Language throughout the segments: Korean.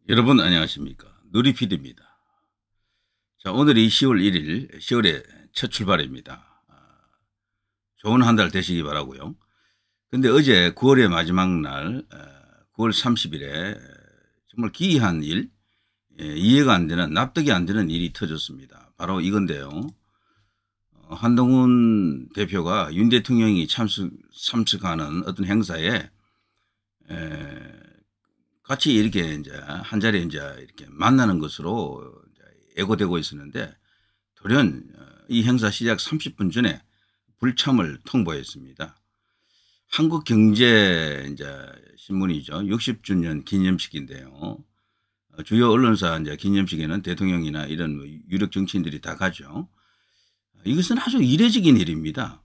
여러분 안녕하십니까. 누리피디입니다. 자, 오늘이 10월 1일, 10월의 첫 출발입니다. 좋은 한 달 되시기 바라고요. 근데 어제 9월의 마지막 날, 9월 30일에 정말 기이한 일, 이해가 안 되는, 납득이 안 되는 일이 터졌습니다. 바로 이건데요. 한동훈 대표가 윤 대통령이 참석하는 어떤 행사에 같이 이렇게 이제 한 자리에 이제 이렇게 만나는 것으로 예고되고 있었는데 돌연 이 행사 시작 30분 전에 불참을 통보했습니다. 한국경제 이제 신문이죠. 60주년 기념식인데요. 주요 언론사 이제 기념식에는 대통령이나 이런 유력 정치인들이 다 가죠. 이것은 아주 이례적인 일입니다.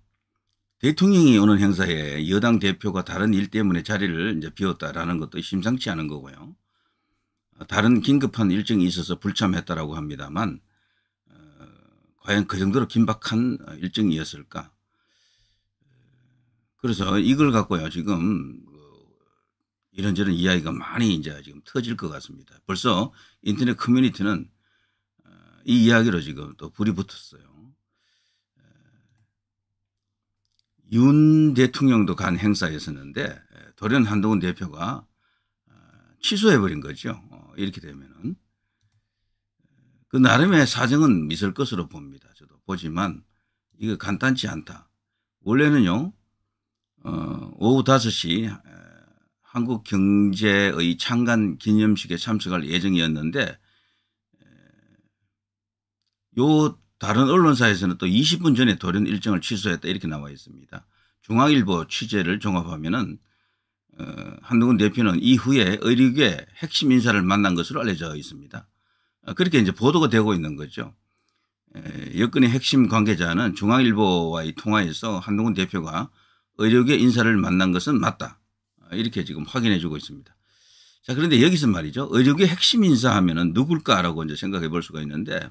대통령이 오는 행사에 여당 대표가 다른 일 때문에 자리를 이제 비웠다라는 것도 심상치 않은 거고요. 다른 긴급한 일정이 있어서 불참했다라고 합니다만, 과연 그 정도로 긴박한 일정이었을까? 그래서 이걸 갖고요, 지금 이런저런 이야기가 많이 이제 지금 터질 것 같습니다. 벌써 인터넷 커뮤니티는 이 이야기로 지금 또 불이 붙었어요. 윤 대통령도 간 행사였었는데 돌연 한동훈 대표가 취소해버린 거죠. 이렇게 되면은. 그 나름의 사정은 있을 것으로 봅니다. 저도 보지만 이거 간단치 않다. 원래는요, 오후 5시 한국경제의 창간 기념식에 참석할 예정이었는데 요 다른 언론사에서는 또 20분 전에 돌연 일정을 취소했다 이렇게 나와 있습니다. 중앙일보 취재를 종합하면은 한동훈 대표는 이후에 의료계 핵심 인사를 만난 것으로 알려져 있습니다. 그렇게 이제 보도가 되고 있는 거죠. 여권의 핵심 관계자는 중앙일보와의 통화에서 한동훈 대표가 의료계 인사를 만난 것은 맞다. 이렇게 지금 확인해 주고 있습니다. 자, 그런데 여기서 말이죠. 의료계 핵심 인사 하면은 누굴까라고 이제 생각해 볼 수가 있는데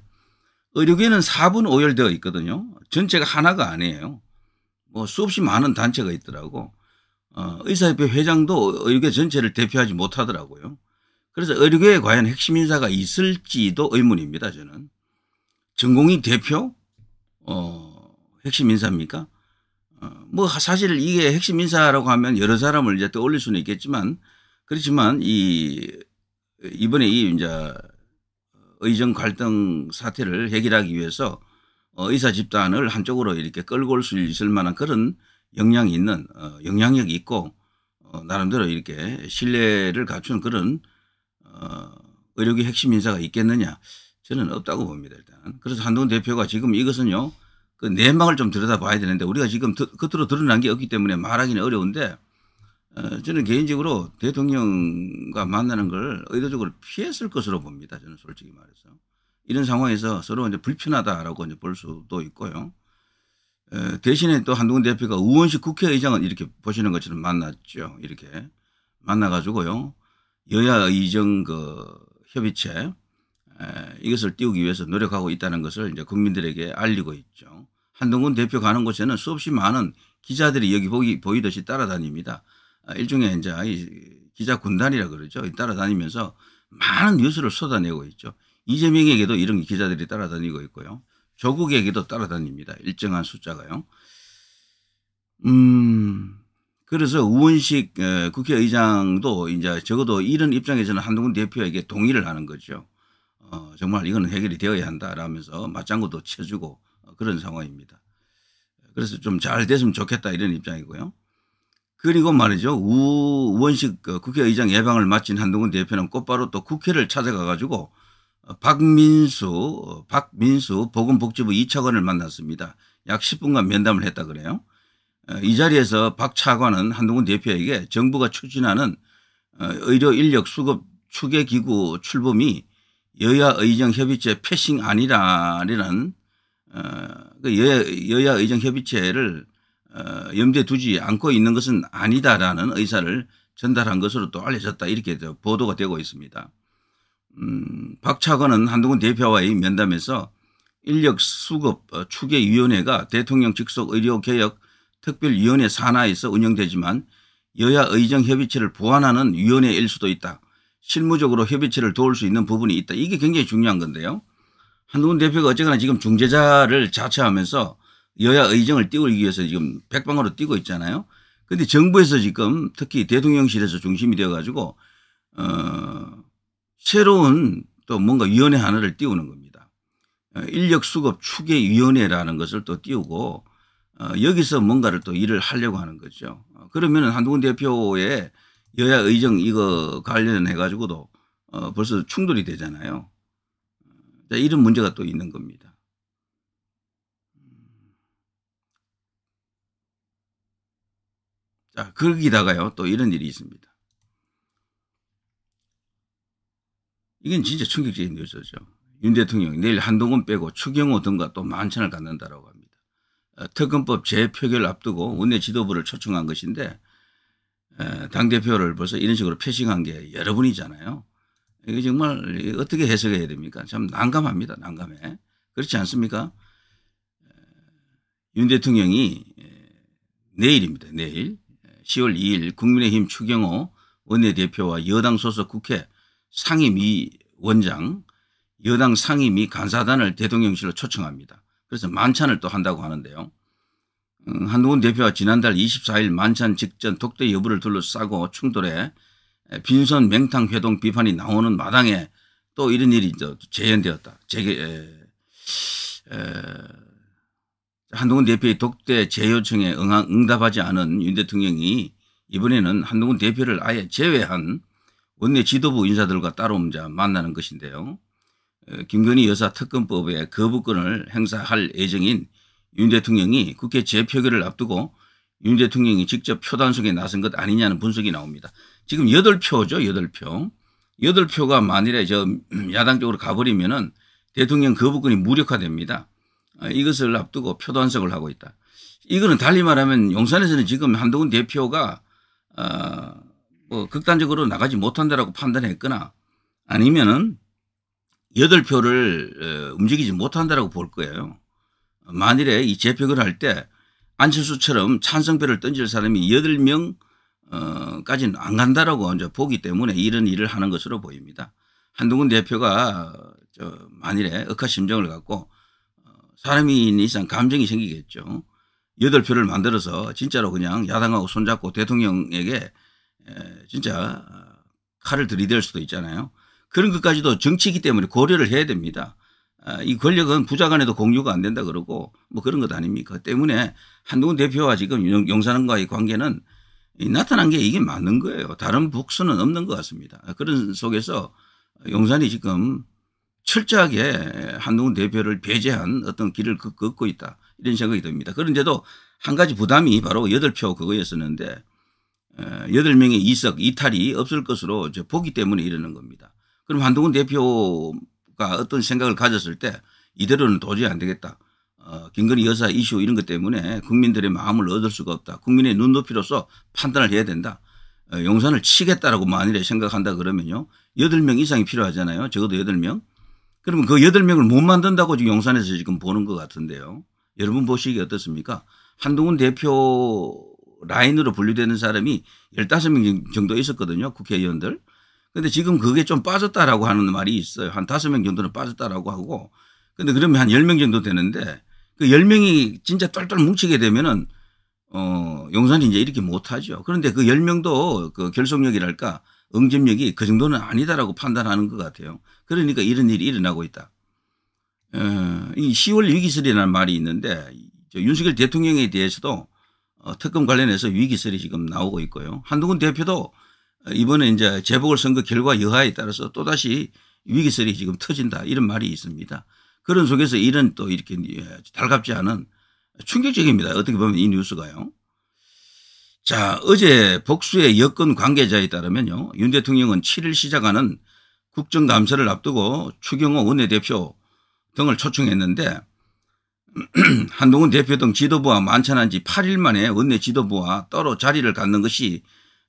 의료계는 4분 오열되어 있거든요. 전체가 하나가 아니에요. 뭐 수없이 많은 단체가 있더라고. 의사협회 회장도 의료계 전체를 대표하지 못하더라고요. 그래서 의료계에 과연 핵심 인사가 있을지도 의문입니다. 저는. 전공의 대표? 핵심 인사입니까? 뭐 사실 이게 핵심 인사라고 하면 여러 사람을 이제 떠올릴 수는 있겠지만 그렇지만 이번에 이 이제 의정 갈등 사태를 해결하기 위해서 의사 집단을 한쪽으로 이렇게 끌고 올 수 있을 만한 그런 역량이 있는 영향력이 있고 나름대로 이렇게 신뢰를 갖춘 그런 의료계 핵심 인사가 있겠느냐 저는 없다고 봅니다. 일단. 그래서 한동훈 대표가 지금 이것은요 그 내막을 좀 들여다봐야 되는데 우리가 지금 겉으로 드러난 게 없기 때문에 말하기는 어려운데 저는 개인적으로 대통령과 만나는 걸 의도적으로 피했을 것으로 봅니다. 저는 솔직히 말해서. 이런 상황에서 서로 이제 불편하다라고 이제 볼 수도 있고요. 대신에 또 한동훈 대표가 우원식 국회의장은 이렇게 보시는 것처럼 만났죠. 이렇게 만나가지고요. 여야 의정 협의체 이것을 띄우기 위해서 노력하고 있다는 것을 이제 국민들에게 알리고 있죠. 한동훈 대표 가는 곳에는 수없이 많은 기자들이 여기 보이듯이 따라다닙니다. 일종의 이제 기자 군단이라 그러죠. 따라다니면서 많은 뉴스를 쏟아내고 있죠. 이재명에게도 이런 기자들이 따라다니고 있고요. 조국에게도 따라다닙니다. 일정한 숫자가요. 그래서 우원식 국회의장도 이제 적어도 이런 입장에서는 한동훈 대표에게 동의를 하는 거죠. 정말 이거는 해결이 되어야 한다라면서 맞장구도 쳐주고 그런 상황입니다. 그래서 좀 잘 됐으면 좋겠다 이런 입장이고요. 그리고 말이죠. 우원식 국회의장 예방을 마친 한동훈 대표는 곧바로 또 국회를 찾아가 가지고 박민수 보건복지부 2차관을 만났습니다. 약 10분간 면담을 했다 그래요. 이 자리에서 박 차관은 한동훈 대표에게 정부가 추진하는 의료 인력 수급 추계기구 출범이 여야 의정 협의체 패싱 아니라는 여야 의정 협의체를 염두에 두지 않고 있는 것은 아니다라는 의사를 전달한 것으로 또 알려졌다 이렇게 보도가 되고 있습니다. 박 차관은 한동훈 대표와의 면담에서 인력 수급 추계위원회가 대통령 직속 의료개혁 특별위원회 산하에서 운영되지만 여야 의정협의체를 보완하는 위원회일 수도 있다. 실무적으로 협의체를 도울 수 있는 부분이 있다. 이게 굉장히 중요한 건데요. 한동훈 대표가 어쨌거나 지금 중재자를 자처하면서 여야 의정을 띄우기 위해서 지금 백방으로 뛰고 있잖아요. 그런데 정부에서 지금 특히 대통령실에서 중심이 되어 가지고 새로운 또 뭔가 위원회 하나를 띄우는 겁니다. 인력수급 추계위원회라는 것을 또 띄우고 여기서 뭔가를 또 일을 하려고 하는 거죠. 그러면 한동훈 대표의 여야 의정 이거 관련해 가지고도 벌써 충돌이 되잖아요. 이런 문제가 또 있는 겁니다. 자, 거기다가요 또 이런 일이 있습니다. 이건 진짜 충격적인 뉴스죠. 윤 대통령이 내일 한동훈 빼고 추경호 등과 또 만찬을 갖는다라고 합니다. 특검법 재표결 앞두고 원내 지도부를 초청한 것인데 당대표를 벌써 이런 식으로 패싱한 게 여러분이잖아요. 이게 정말 어떻게 해석해야 됩니까? 참 난감합니다. 난감해. 그렇지 않습니까? 윤 대통령이 내일입니다. 내일 10월 2일 국민의힘 추경호 원내대표와 여당 소속 국회 상임위원장, 여당 상임위 간사단을 대통령실로 초청합니다. 그래서 만찬을 또 한다고 하는데요. 한동훈 대표와 지난달 24일 만찬 직전 독대 여부를 둘러싸고 충돌해 빈손 맹탕 회동 비판이 나오는 마당에 또 이런 일이 재현되었다. 한동훈 대표의 독대 재요청에 응답하지 않은 윤 대통령이 이번에는 한동훈 대표를 아예 제외한 원내 지도부 인사들과 따로 만나는 것인데요. 김건희 여사 특검법의 거부권을 행사할 예정인 윤 대통령이 국회 재표결을 앞두고 윤 대통령이 직접 표단속에 나선 것 아니냐는 분석이 나옵니다. 지금 8표죠. 8표. 8표가 만일에 야당 쪽으로 가버리면은 대통령 거부권이 무력화됩니다. 이것을 앞두고 표단속을 하고 있다. 이거는 달리 말하면 용산에서는 지금 한동훈 대표가 뭐 극단적으로 나가지 못한다라고 판단했거나 아니면은 8표를 움직이지 못한다라고 볼 거예요. 만일에 이 재표결을 할 때 안철수처럼 찬성표를 던질 사람이 8명 까지는 안 간다라고 이제 보기 때문에 이런 일을 하는 것으로 보입니다. 한동훈 대표가 만일에 억하심정을 갖고 사람이 있는 이상 감정이 생기겠죠. 8표를 만들어서 진짜로 그냥 야당하고 손잡고 대통령에게 진짜 칼을 들이댈 수도 있잖아요. 그런 것까지도 정치이기 때문에 고려를 해야 됩니다. 이 권력은 부자간에도 공유가 안 된다 그러고 뭐 그런 것 아닙니까? 때문에 한동훈 대표와 지금 용산과의 관계는 나타난 게 이게 맞는 거예요. 다른 복수는 없는 것 같습니다. 그런 속에서 용산이 지금 철저하게 한동훈 대표를 배제한 어떤 길을 걷고 있다. 이런 생각이 듭니다. 그런데도 한 가지 부담이 바로 8표 그거였었는데 8명의 이탈이 없을 것으로 보기 때문에 이러는 겁니다. 그럼 한동훈 대표가 어떤 생각을 가졌을 때 이대로는 도저히 안 되겠다. 김건희 여사 이슈 이런 것 때문에 국민들의 마음을 얻을 수가 없다. 국민의 눈높이로서 판단을 해야 된다. 용산을 치겠다라고 만일에 생각한다 그러면요. 8명 이상이 필요하잖아요. 적어도 8명. 그러면 그 8명을 못 만든다고 지금 용산에서 지금 보는 것 같은데요. 여러분 보시기에 어떻습니까? 한동훈 대표 라인으로 분류되는 사람이 15명 정도 있었거든요. 국회의원들. 근데 지금 그게 좀 빠졌다라고 하는 말이 있어요. 한 5명 정도는 빠졌다라고 하고. 근데 그러면 한 10명 정도 되는데 그 10명이 진짜 똘똘 뭉치게 되면은 용산이 이제 이렇게 못하죠. 그런데 그 10명도 그 결속력이랄까 응집력이 그 정도는 아니다라고 판단하는 것 같아요. 그러니까 이런 일이 일어나고 있다. 이 10월 위기설이라는 말이 있는데 윤석열 대통령에 대해서도 특검 관련해서 위기설이 지금 나오고 있고요. 한동훈 대표도 이번에 이제 재보궐선거 결과 여하에 따라서 또다시 위기설이 지금 터진다 이런 말이 있습니다. 그런 속에서 이런 또 이렇게 달갑지 않은 충격적입니다. 어떻게 보면 이 뉴스가요. 자, 어제 복수의 여권 관계자에 따르면요. 윤 대통령은 7일 시작하는 국정감사를 앞두고 추경호 원내대표 등을 초청했는데 한동훈 대표 등 지도부와 만찬한 지 8일 만에 원내 지도부와 따로 자리를 갖는 것이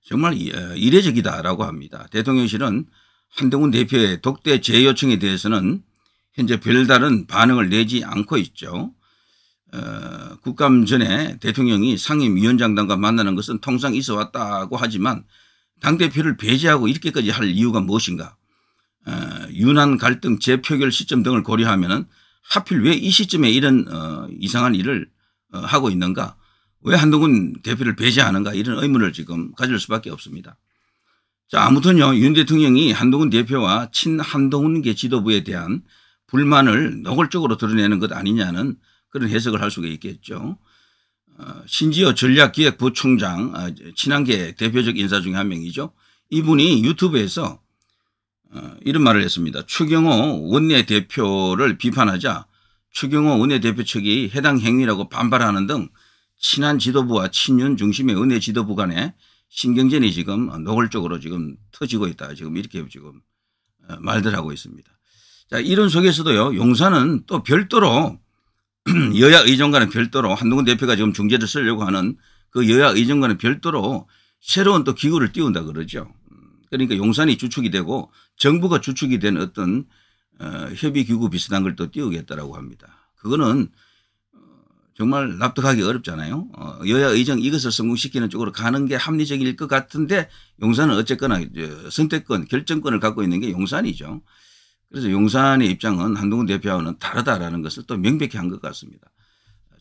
정말 이례적이다라고 합니다. 대통령실은 한동훈 대표의 독대 재요청에 대해서는 현재 별다른 반응을 내지 않고 있죠. 국감 전에 대통령이 상임위원장단과 만나는 것은 통상 있어 왔다고 하지만 당대표를 배제하고 이렇게까지 할 이유가 무엇인가. 유난 갈등 재표결 시점 등을 고려하면은 하필 왜 이 시점에 이런 이상한 일을 하고 있는가. 왜 한동훈 대표를 배제하는가 이런 의문을 지금 가질 수밖에 없습니다. 자, 아무튼요, 윤 대통령이 한동훈 대표와 친한동훈계 지도부에 대한 불만을 노골적으로 드러내는 것 아니냐는 그런 해석을 할 수가 있겠죠. 심지어 전략기획부총장 친한계 대표적 인사 중에 한 명이죠. 이분이 유튜브에서 이런 말을 했습니다. 추경호 원내대표를 비판하자 추경호 원내대표 측이 해당 행위라고 반발하는 등 친한 지도부와 친윤 중심의 원내 지도부 간에 신경전이 지금 노골적으로 지금 터지고 있다. 지금 이렇게 지금 말들 하고 있습니다. 자, 이런 속에서도요, 용산은 또 별도로 여야 의정과는 별도로 한동훈 대표가 지금 중재를 쓰려고 하는 그 여야 의정과는 별도로 새로운 또 기구를 띄운다 그러죠. 그러니까 용산이 주축이 되고 정부가 주축이 된 어떤 협의기구 비슷한 걸 또 띄우겠다라고 합니다. 그거는 정말 납득하기 어렵잖아요. 여야 의정 이것을 성공시키는 쪽으로 가는 게 합리적일 것 같은데 용산은 어쨌거나 선택권, 결정권을 갖고 있는 게 용산이죠. 그래서 용산의 입장은 한동훈 대표와는 다르다라는 것을 또 명백히 한 것 같습니다.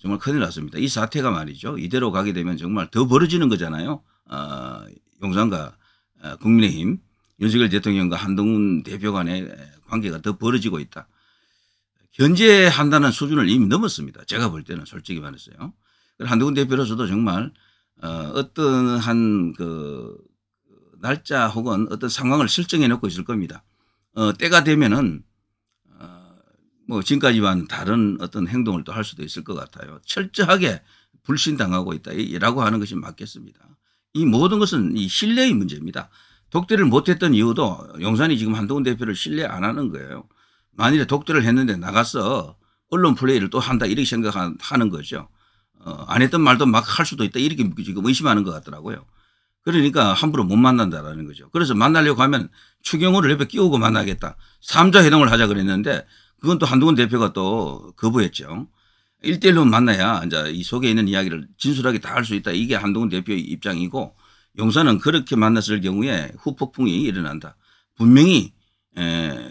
정말 큰일 났습니다. 이 사태가 말이죠. 이대로 가게 되면 정말 더 벌어지는 거잖아요. 용산과 국민의힘, 윤석열 대통령과 한동훈 대표 간의 관계가 더 벌어지고 있다. 견제한다는 수준을 이미 넘었습니다. 제가 볼 때는 솔직히 말했어요. 한동훈 대표로서도 정말 어떤 한 그 날짜 혹은 어떤 상황을 설정해 놓고 있을 겁니다. 때가 되면은 뭐 지금까지와는 다른 어떤 행동을 또 할 수도 있을 것 같아요. 철저하게 불신당하고 있다라고 하는 것이 맞겠습니다. 이 모든 것은 이 신뢰의 문제입니다. 독대를 못했던 이유도 용산이 지금 한동훈 대표를 신뢰 안 하는 거예요. 만일에 독대를 했는데 나가서 언론 플레이를 또 한다 이렇게 생각하는 거죠. 안 했던 말도 막 할 수도 있다 이렇게 지금 의심하는 것 같더라고요. 그러니까 함부로 못 만난다라는 거죠. 그래서 만나려고 하면 추경호를 옆에 끼우고 만나겠다. 3자 회동을 하자 그랬는데 그건 또 한동훈 대표가 또 거부했죠. 1대1로 만나야 이제 이 속에 있는 이야기를 진솔하게 다 할 수 있다. 이게 한동훈 대표의 입장이고 용산은 그렇게 만났을 경우에 후폭풍이 일어난다. 분명히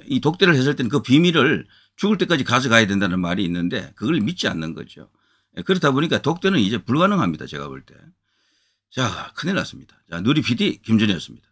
이 독대를 했을 때는 그 비밀을 죽을 때까지 가져가야 된다는 말이 있는데 그걸 믿지 않는 거죠. 그렇다 보니까 독대는 이제 불가능합니다. 제가 볼 때. 자, 큰일 났습니다. 자, 누리 PD 김준혜였습니다.